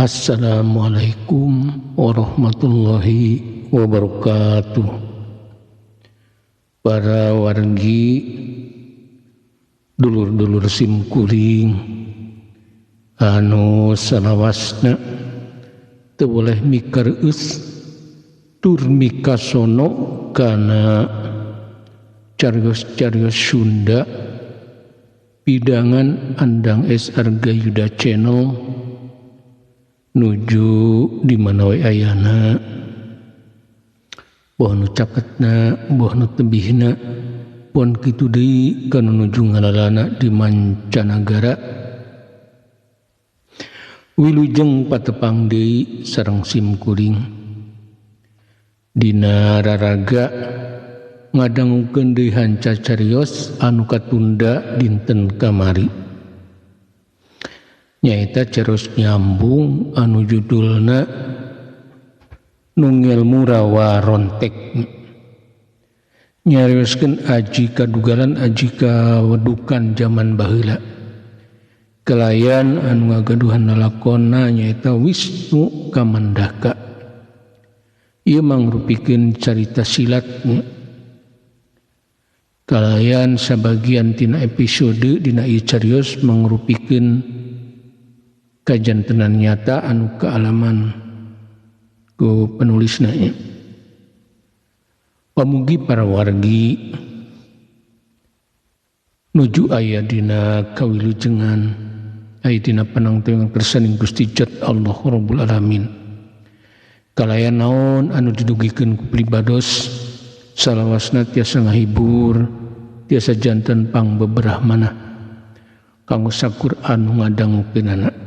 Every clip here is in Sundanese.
Assalamualaikum warahmatullahi wabarakatuh. Para wargi dulur-dulur simkuring anu salawasna teu boleh mikareus tur mikasono kana carios-carios Sunda pidangan Andang S. Argayuda Channel nuju di mana we ayana, boh nu caketna, boh nu tebihna, pon kitu deui kana nuju ngalalana di mancanagara. Wilujeng patepang deui sareng simkuring dina raraga ngadangukeun deui hanca carios anu katunda dinten kamari. Nyaita ceros nyambung anu judulna nu ngelmu rawa rontek, nyarioskeun aji kadugalan aji kawedukan zaman baheula kelayan anu ngagaduhan lalakonna nyaita Wisnu Kamandaka. Ieu mangrupikeun carita silat kalayan sabagian tina episode dina ieu carios mangrupikeun kajantenan nyata anu kealaman ku penulisna. Pamugi para wargi nuju aya dina kawilujengan aya dina panangtengan kersaning Gusti Jat Allah Rabbul Alamin. Kalayan naon anu didugikeun ku pribados salawasna tiasa ngahibur, tiasa janten pangbeberah manah kanggo Sa-Qur'an ngadangukeunana.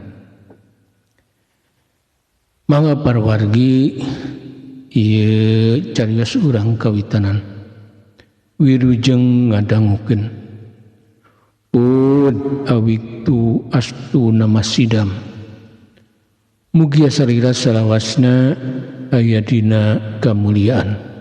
Mangga para wargi ieu carios urang kawitanan wilujeng ngadangukeun ud awiktu astu namasidam. Mugia sarira salawasna aya dina kamuliaan.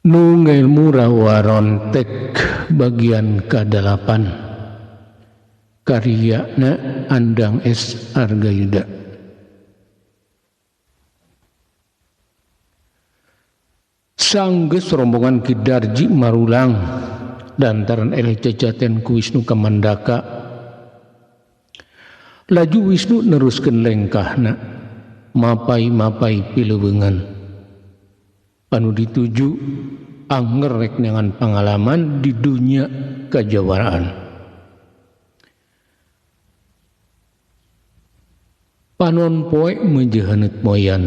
Nu ngelmu rawa rontek bagian ke-8 karyana Andang S. Argayuda. Sanggeus rombongan Ki Darji marulang lantaran eleh jajaten ku Wisnu Kamandaka. Laju Wisnu neruskeun lengkahna mapai-mapai pileuweungan anu dituju anger rek dengan pengalaman di dunia kejawaraan. Panon poe menjehaneut moyan,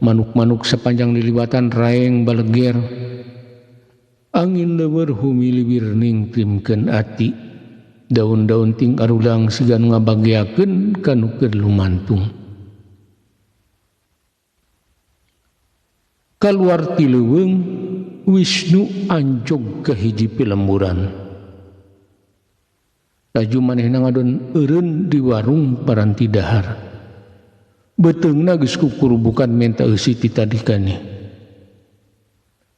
manuk-manuk sepanjang liliwatan raeng baleger, angin leuweur humiliwir ningkrimkeun ati, daun-daun ting arulang siga nu ngabageakeun kanu keur lumantung. Kaluar ti leuweung Wisnu anjog ka hiji pilemburan. Laju manehna ngadon eureun di warung paranti dahar. Beteungna geus kukurubukan menta eusi ti tadikane.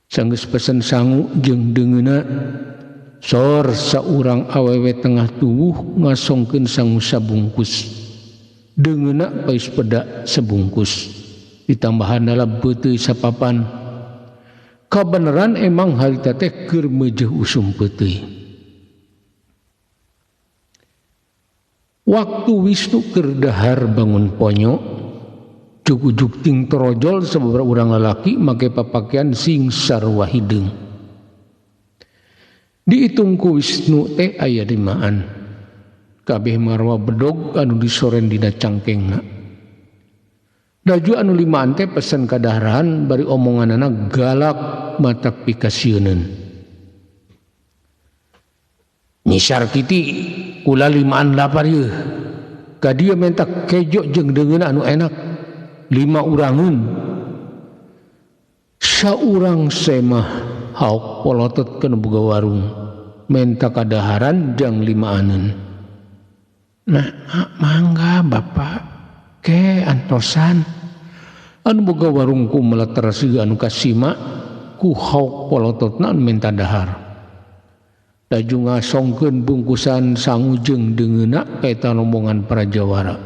Sanggeus pesen sangu jeung deungeuna sor saurang awewe tengah tuwuh ngasongkeun sangu sabungkus. Deungeuna pais peda sebungkus. Ditambahan dalam beuteuy sapapan. Kabeneran emang harita teh keur meujeuh usum beuteuy. Waktu Wisnu keur dahar bangun ponyo, Cuk-cuk ting torojol sababaraha urang lalaki make papakean sing sarua hideung. Diitung ku Wisnu teh aya dimaan kabeh marwa bedog anu disoren dina cangkengna. Daju anu limaan teh pesen kadaharan bari omonganana galak matak pikasieun. Nyisar kiti kula limaan lapar yeuh. Ka dieu menta kejo jeung deungeun anu enak 5 urangeun. Saurang semah haok polototkeun boga warung menta kadaharan jang 5-aneun. Nah, mangga Bapak ke antosan anu boga warungku meleter siga anu kasima ku haok polototna anu menta dahar. Daju ngasongkeun bungkusan sangu jeung deungeunna eta rombongan para jawara.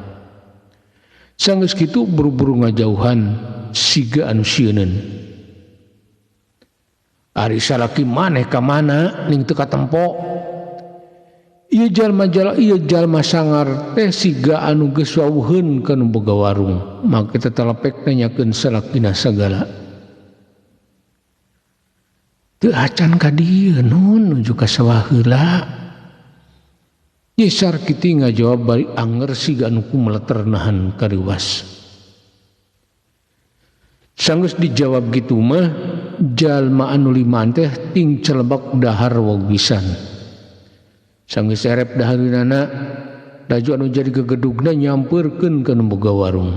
Sanggeus kitu buru-buru ngajauhan siga anu sieuneun. Ari salaki maneh ka mana ning teu katempo. Ieu jalma sangar teh siga anu geus wawuheun kana boga warung, make tetelepek nanyakeun salakina sagala. Teu acan ka dieu nun nuju ka sawah heula. Nyisar kiti ngajawab bari anger siga anu kumeleter nahan kariwas. Sanggeus dijawab kitu mah jalma anu limaan teh ting celebak dahar wagisan. Sanggeus erep dahareunana daju anu jadi gegedugna nyampeurkeun kana boga warung.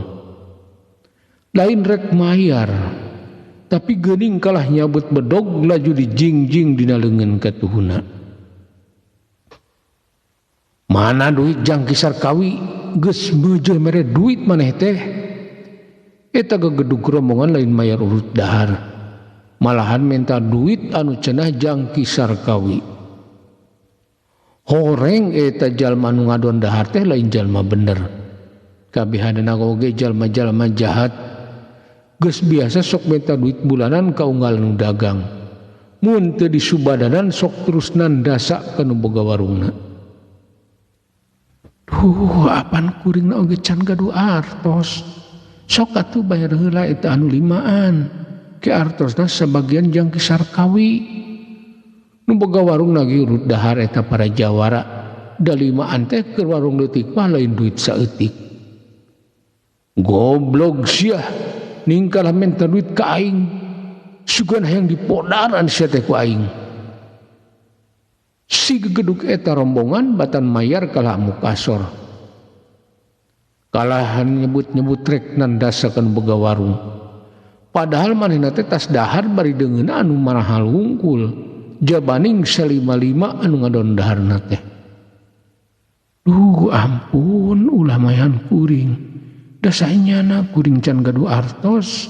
Lain rek mayar tapi geuning kalah nyabut bedog laju dijingjing dina leungeun katuhuna. Mana duit jang kisar kawi geus beujeuh mere duit maneh teh. Eta gegedug rombongan lain mayar urut dahar, malahan minta duit anu cenah jang kisar kawi. Horeng eta jalma anu ngadon dahar teh lain jalma bener. Kabehanana oge jalma-jalma jahat geus biasa sok minta duit bulanan ka unggal nu dagang. Mun teu disubadanan sok terus nandasa kana boga warungna. Apan kuringna oge can gaduh artos. Sok atuh bayar heula eta anu 5-an. Ke artosna sebagian jang kisar kawi. Nu boga warung lagi urut dahar eta para jawara. Da 5-an teh keur warung leutik mah lain duit saeutik. Goblok sia ningkalah minta duit ka aing. Sugan hayang dipodaran sia teh ku aing. Si gegedug eta rombongan batan mayar kalah mukasor. Kalah nyebut-nyebut rek nandasakeun boga warung. Padahal manehna teh tas dahar bari deungeunna anu marahal wungkul. Jabaning salima-lima anu ngadon daharna teh. Ampun ulah mayan kuring. Da saenyana kuring can gaduh artos.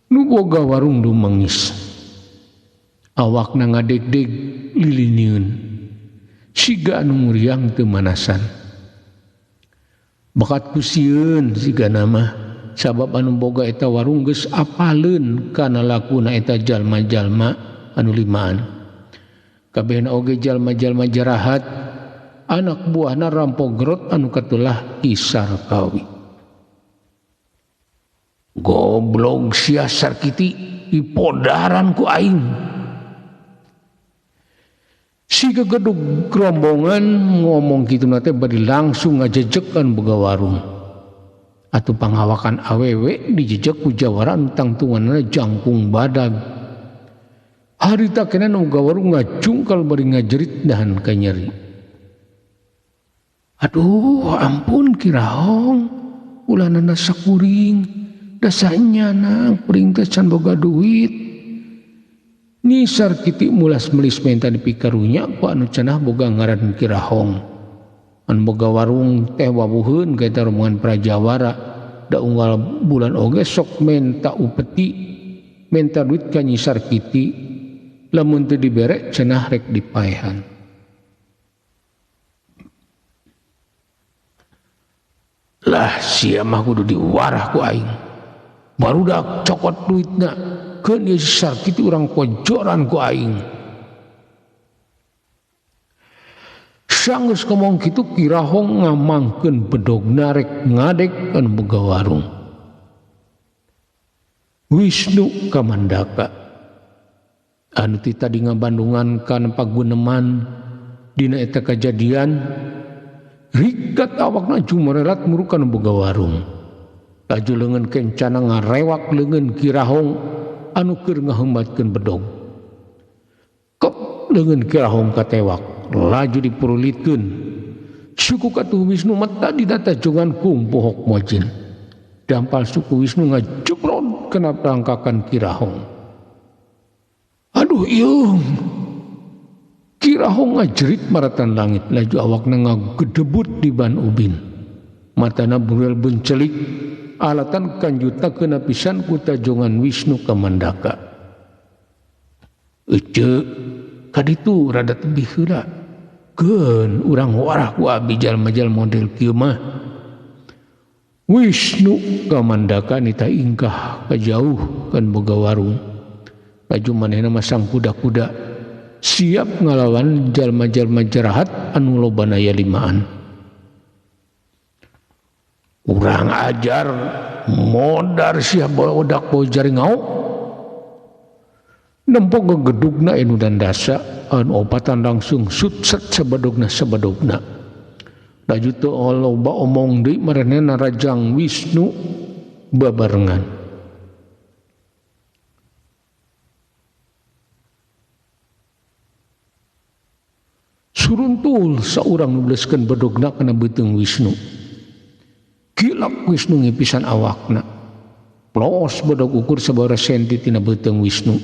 Nu boga warung dumengis. Awakna ngadeg-deg lilinieun. Siga anu nguriang teu manasan. Bakat kusieun siga nama sabab anu boga eta warung geus apaleun kana lakuna eta jalma-jalma anu 5-an. Kabehna oge jalma-jalma jarahat anak buahna rampogrot anu katulah kisar kawi. Goblok sia sarkiti dipodaran ku aing. Si gegedug rombongan ngomong kitu nate bari langsung ngajejekan boga warung. Atuh pangawakan awewe dijejek ku jawara anu tangtunganna jangkung badag. Harita kena nu boga warung ngacungkal bari ngajerit dahan ka nyeri. Aduh ampun kirahong ulanana sakuring da saenyana kuring teh can boga duit. Nisar kiti mulas melis menta dipikarunya ku anu cenah boga ngaran kirahong. Anu boga warung teh wawuheun ka eta rombongan prajawara da unggal bulan oge sok menta upeti menta duit ka nyisar kiti lamun teu dibere cenah rek dipaehan. Lah sia mah kudu diwarah ku aing. Barudak cokot duitna keun ieu sar kitu urang pojoran ku aing. Sanggeus ngomong kitu kirahong ngamangkeun bedogna rek ngadeg anu boga warung. Wisnu kamandaka anu ti tadi ngabandungan kana paguneman dina eta kajadian rigat awakna jumarelat murukan boga warung laju leungeun kencana ngarewak leungeun kirahong anu keur ngaheumbatkeun bedog kep leungeun kirahong katewak laju dipurulitkeun suku katuh Wisnu mata didata jongan kumpohok mojin dampal suku Wisnu ngajebrod kana perangkakan kirahong. Aduh ieu kirahong ngajerit maratan langit laju awakna ngagedebut di ban ubin matana burel bencelik alatan kanjutakeun pisan ku tajongan Wisnu ka Mandaka. Ece kaditu rada tebih heula keun urang warah ku abi jalma-jalma model kieu mah Wisnu ka Mandaka nita ingkah kajauh kan boga warung laju manehna masang kuda-kuda siap ngalawan jalma-jalma jarahat anu lobana yalimaan. Urang ajar modar sia bodak boy jaringau nempok gegedugna anu dandasa anu opatan langsung sutset sabadogna laju teu loba omong deui maranehna Rajang Wisnu babarengan. Suruntul saurang nubleskeun bedogna kana beuteung Wisnu. Kilap Wisnu ngipisan awakna. Plos bedog ukur sabaraha senti tina beuteung Wisnu.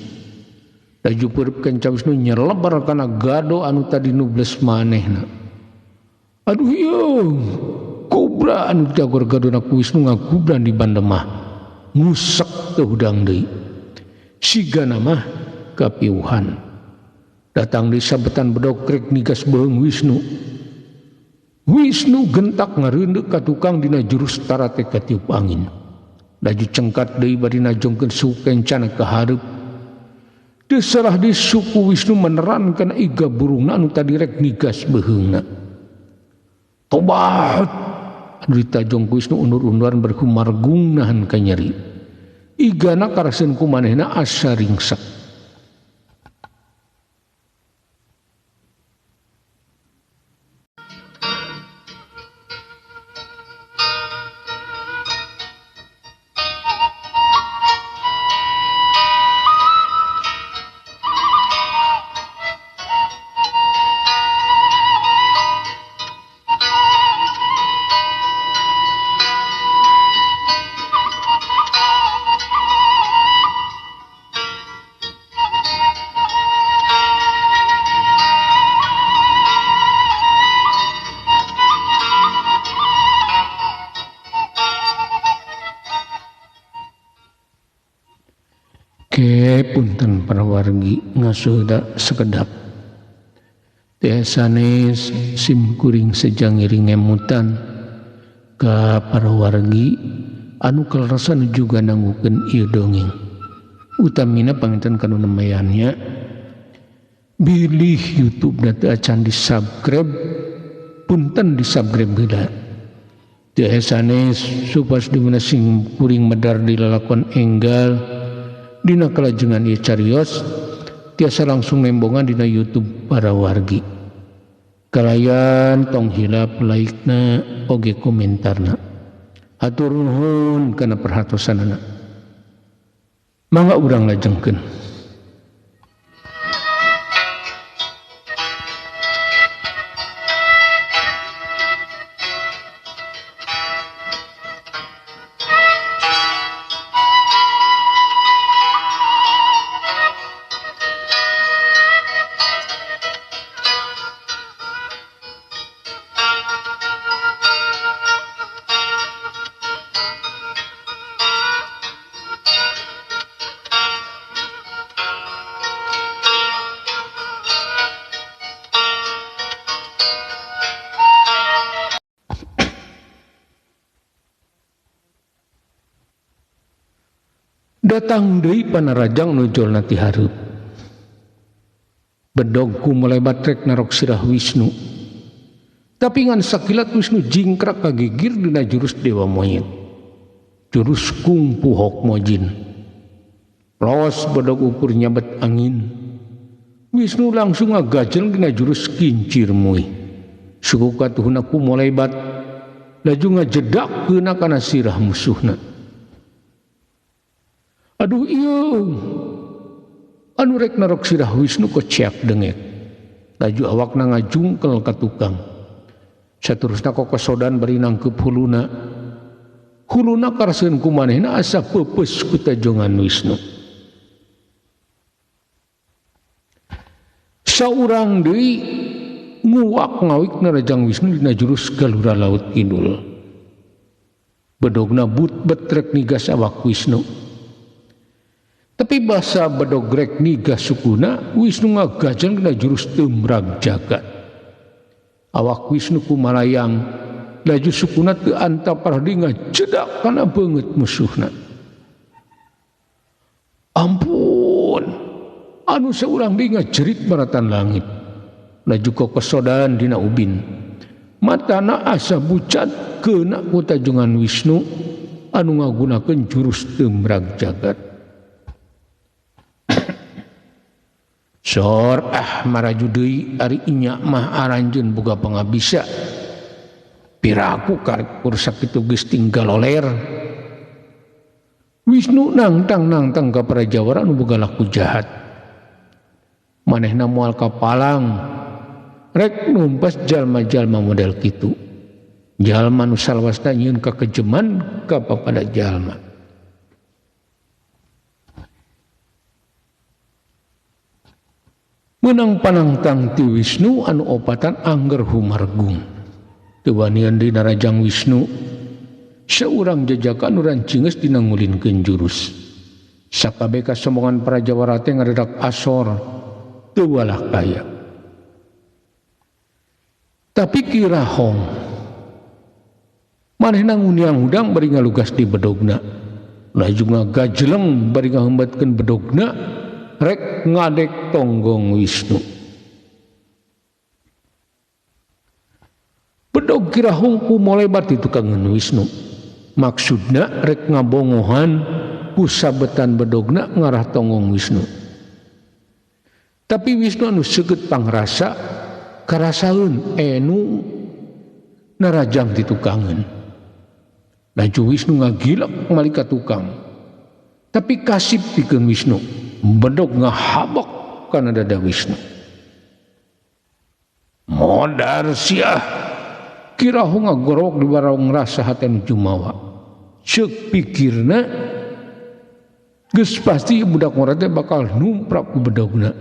Laju peureup ka Wisnu nyelebar kana gado anu tadi nubles manehna. Aduh ieu kobra anu jagor gadona ku Wisnu ngagubran di bandemah. Ngusek teu hudang deui. Sigana mah kapiuhan. Datang di sabetan bedog krek nigas beung Wisnu. Wisnu gentak ngareundeuh ka tukang dina jurus tarate katiup angin. Laju cengkat deui bari najongkeun suku kencana ka hareup. Teu salah di suku Wisnu meneran kana iga burungna anu tadi rek nigas beheungna. Tobat anu ditajong ku Wisnu undur-unduran berkumargung nahan ka nyeri. Igana karaseun ku manehna asa ringsak. Punten para wargi ngasuda sekedap tiasane sim kuring sejangiring ngemutan ka para wargi anu kalerasan juga nangukeun ieu dongeng utamina panginten kanu nemayannya bilih YouTube teu acan di subscribe punten di subscribe heula tiasane supas dimana sing kuring medar di lalakon enggal dina kalajengan ieu carios tiasa langsung nembongan dina YouTube para wargi. Kalayan tong hilap like-na oge komentarna. Hatur nuhun kana perhatosanana. Mangga urang lajengkeun. Datang deui panarajang nujolna ti hareup. Bedogku mulai batrek narok sirah Wisnu. Tapi ngan sakilat Wisnu jingkrak kagigir dina jurus dewa monyet. Jurus kungfu hok mojin. Plos bedog ukur nyabet angin. Wisnu langsung ngagajel dina jurus kincir muih. Suku katuhna kumolebat laju ngajedakeun kana sirah musuhna. Aduh ieu anu rek narok sirah Wisnu kociak dengek. Laju awakna ngajungkel ka tukang. Saterusna kokosodan bari nangkep huluna. Huluna karseun ku manehna asa peupeus ku tajongan Wisnu. Saurang deui nguak ngawikna Rajang Wisnu dina jurus Galura Laut Kidul. Bedogna but rek nigas awak Wisnu. Tapi basa bedog rek nigas sukuna Wisnu ngagajeng dina jurus Temrag Jagat. Awak Wisnu kumalayang laju sukuna teu antapar di ngajedak kana beungeut musuhna. Ampun, anu saurang di ngajerit baratan langit. Laju kokosodan dina ubin. Matana asa bucat keuna ku tajongan Wisnu anu ngagunakeun jurus Temrag Jagat. Sor maraju deui ari inya mah aranjeun boga pangabisa. Piraku karek ursak kitu geus tinggal oler. Wisnu nangtang ka Prajawara anu boga laku jahat. Manehna moal ka palang rek numpas jalma-jalma model kitu. Jalma nu salawasna nyieun kakejeman ka papada jalma. Menang panangtang ti Wisnu anu opatan angger humargung. Teu wanian dina Rajang Wisnu saurang jajakan urang cingeus dina ngulinkeun jurus. Sakabeh kasombongan Prajawara teh ngaredak asor teu walah kaya. Tapi Kirahong manehna nguniang hudang bari ngalugas di bedogna. Laju ngagajleng bari ngahembatkeun bedogna rek ngadek tonggong Wisnu. Bedog Kirahong kumolebat di tukangan Wisnu. Maksudna rek ngabongohan ku sabetan bedogna ngarah tonggong Wisnu. Tapi Wisnu anu seukeut pangrasa karasaeun enu narajang di tukangan. Laju Wisnu ngagilak malika tukang. Tapi kasip pikeun Wisnu. Bedog ngahabok kana dada Wisnu. Modar siah Kirahong ngagorok di barang rasa hati anu jumawa. Ceuk pikirna geus pasti budak mora teh bakal numprak ku bedogna.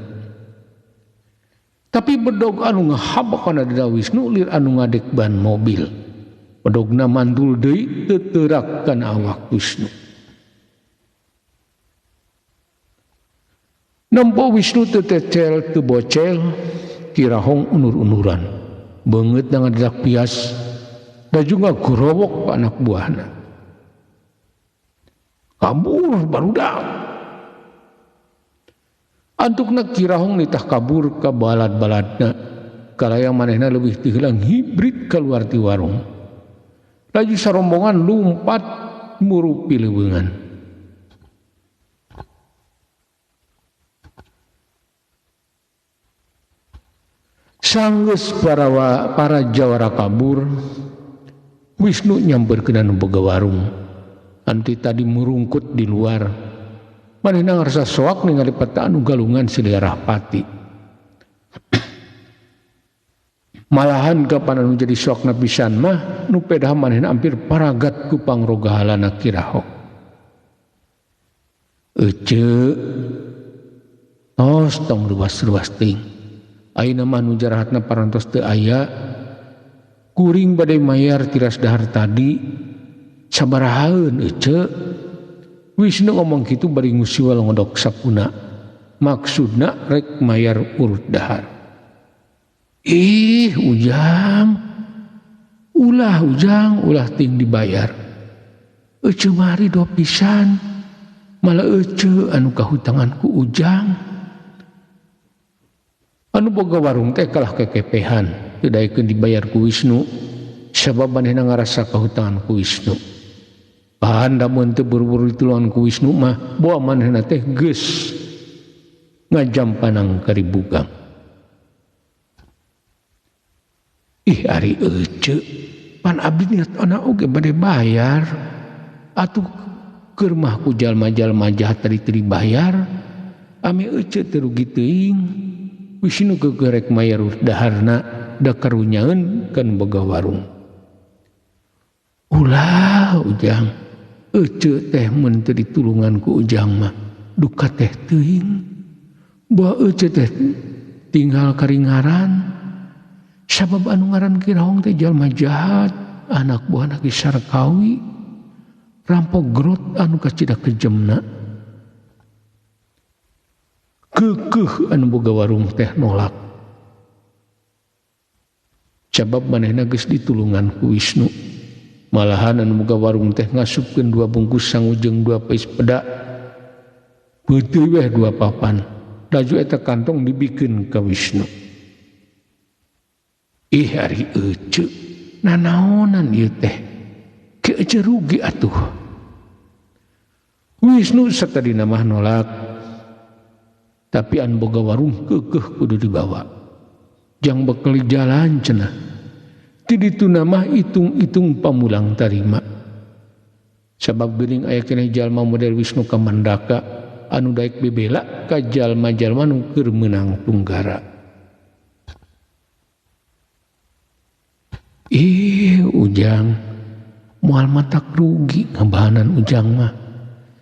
Tapi bedog anu ngahabok kana dada Wisnu lir anu ngadek ban mobil. Bedogna mandul deui teu teurak kana awak Wisnu. Nampo Wisnu teu tecel teu bocel, Kirahong unur-unuran. Beungeut na ngadedak pias, laju ngagorowok ka anak buahna. Kabur barudak. Antukna Kirahong nitah kabur ka balad-baladna, kalaya manehna leuwih teu heulang hibrit kaluar ti warung. Laju sarombongan lumpat murupi leuweungan. Sanggeus para jawara kabur, Wisnu nyamperkeun anu boga warung. Anti tadi murungkut di luar. Manehna ngarasa soak ningali peta anu galungan Silearah Pati. Malahan kapan anu jadi soakna pisan mah nu pedah manehna hampir paragat ku pangrogahalana Kirahong. Ece tos tong ruas-ruas ting. Ayeuna mah nu jarahatna parantos teu aya, kuring bade mayar tiras dahar tadi sabarahaeun ece. Wisnu ngomong kitu bari ngusiwal ngodok sapuna. Maksudna rek mayar urut dahar. Ujang, ulah ting dibayar. Ece mari do pisan, malah ece anu kahutangan ku Ujang. Anu boga warung teh kalah kekepehan teu daekeun dibayar ku Wisnu sabab manehna ngarasa kahutangan ku Wisnu. Pahan da mun teu buru-buru ditulungan ku Wisnu mah boa manehna teh geus ngajam panang karibugang. Ih ari ece pan abdi niat anak oge bade bayar atuh keur mah ku jalma-jalma jahat tadi bayar ame ece teu rugi teuing Wisnu gegerek mayar daharna da karunyaeun kan boga warung. Ulah ujang ece teh mun teu ditulungan ku ujang mah duka teh teuing. Bawa ece teh tinggal karingaran sabab anu ngaran Kiraong teh jalma jahat anak buahna Ki Sarkawi rampok grot anu kacida kejemna keukeuh anu boga warung teh nolak sabab manehna geus ditulungan ku Wisnu malahan anu boga warung teh ngasupkeun 2 bungkus sangu jeung 2 pais peda beuteui weh 2 papan laju eta kantong dibikeun ka Wisnu. Ih ari ece nanaonan ieu teh ke ece rugi atuh. Wisnu sakadina mah nolak tapi an boga warung keukeuh kudu dibawa jang bekeli jalan cenah ti ditu mah itung-itung pamulang tarima sabab geuning aya keneh jalma model Wisnu Kamandaka anu daek bebela ka jalma-jalma nu keur meunang tunggara. Ujang moal matak rugi ngabahanan ujang mah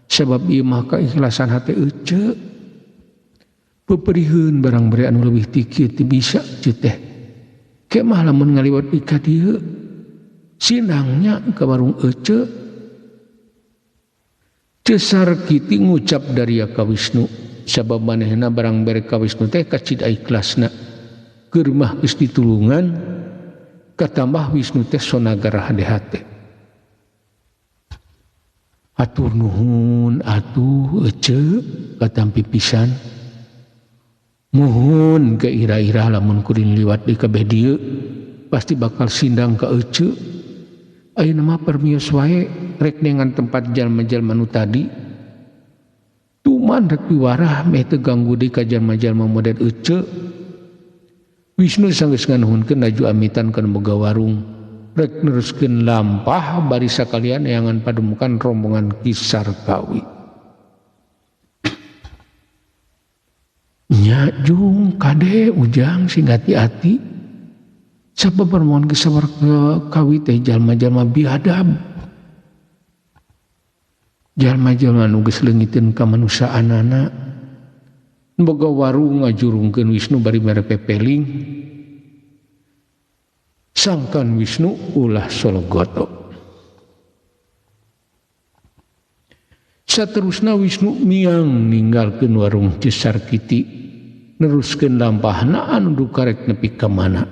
sebab ieu mah keikhlasan hate ece peperiheun barang bere anu leuwih ti kieu teu bisa ceu teh ke mah lamun ngaliwat ka dieu sinangnya ka warung ece cesar kiti ngucap dari ka Wisnu sabab manehna barang bere ka Wisnu teh kacida ikhlasna keur mah geus ditulungan katambah Wisnu teh sonagara hade-hate. Atur nuhun atuh ece katampi pisan. Muhun ke ira-ira lamun kuring liwat di kabeh dieu pasti bakal sindang ka ece. Ayeuna mah permios wae rek nengan tempat jalma-jalma nu tadi. Tuman rek piwarah meh teu ganggu deui ka jalma-jalma model ece. Wisnu sanggeus nganuhunkeun laju amitan kana boga warung rek neruskeun lampah bari sakalian eangan pademukan rombongan Ki Sarkawi. Nya jung kade ujang sing hati-hati sabab permohon Ki Sarkawi teh jalma-jalma biadab jalma-jalma nu geus leungiteun kamanusaanana boga warung ngajurungkeun Wisnu bari mere pepeling sangkan Wisnu ulah sologoto. Saterusna Wisnu miang ninggalkeun warung Cisar Kiti neruskeun lampahna anu dukarek nepi ka mana.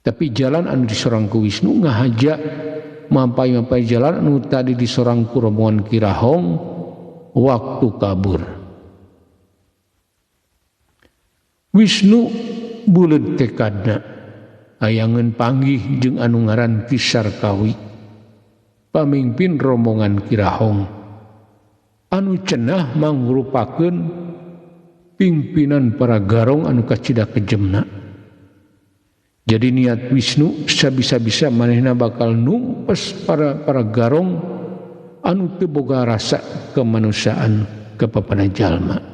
Tapi jalan anu disorang ku Wisnu ngahaja mampai-mampai jalan anu tadi disorang ku rombongan Kirahong waktu kabur. Wisnu buleud tekadna ayangeun panggih jeung anu ngaran Ki Sarkawi pamimpin rombongan Kirahong anu cenah mangrupakeun pimpinan para garong anu kacida kejemna. Jadi niat Wisnu sabisa-bisa manehna bakal numpes para garong anu teu boga rasa kemanusiaan kepapada jalma.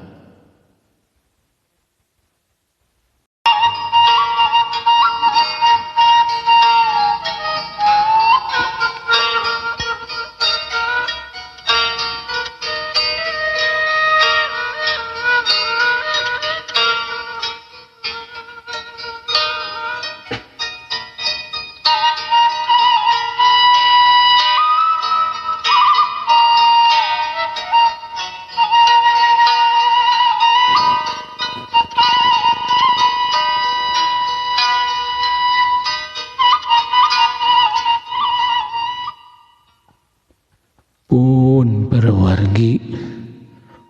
Pun parawargi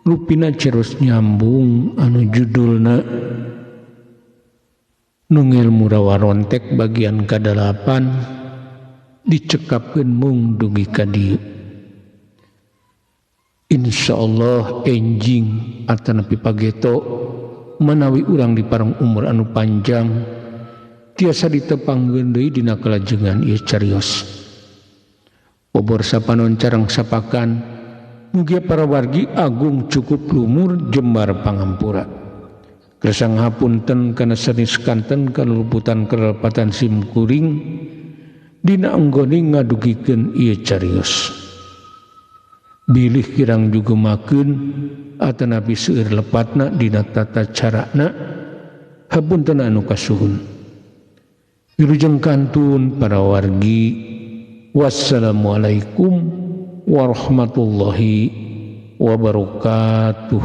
rupina ceros nyambung anu judulna nu ngilmu rawarontek bagian ka-8 dicekapkeun mung dugi ka dieu. insyaallah enjing atanapi pageto menawi urang di parang umur anu panjang tiasa ditepangkeun deui dina kalajengan ieu carios. Obor sapanon carang sapakan mugia para wargi agung cukup lumur jembar pangampura. Kersang hapunten kana sanes kanten kaluluputan kelepatan simkuring dina anggone ngadugikeun ieu carios. Bilih kirang juga makeun atanapi seueur lepatna dina tata carana hapunten anu kasuhun. Wilujeng kantun para wargi, wassalamualaikum warahmatullahi wabarakatuh.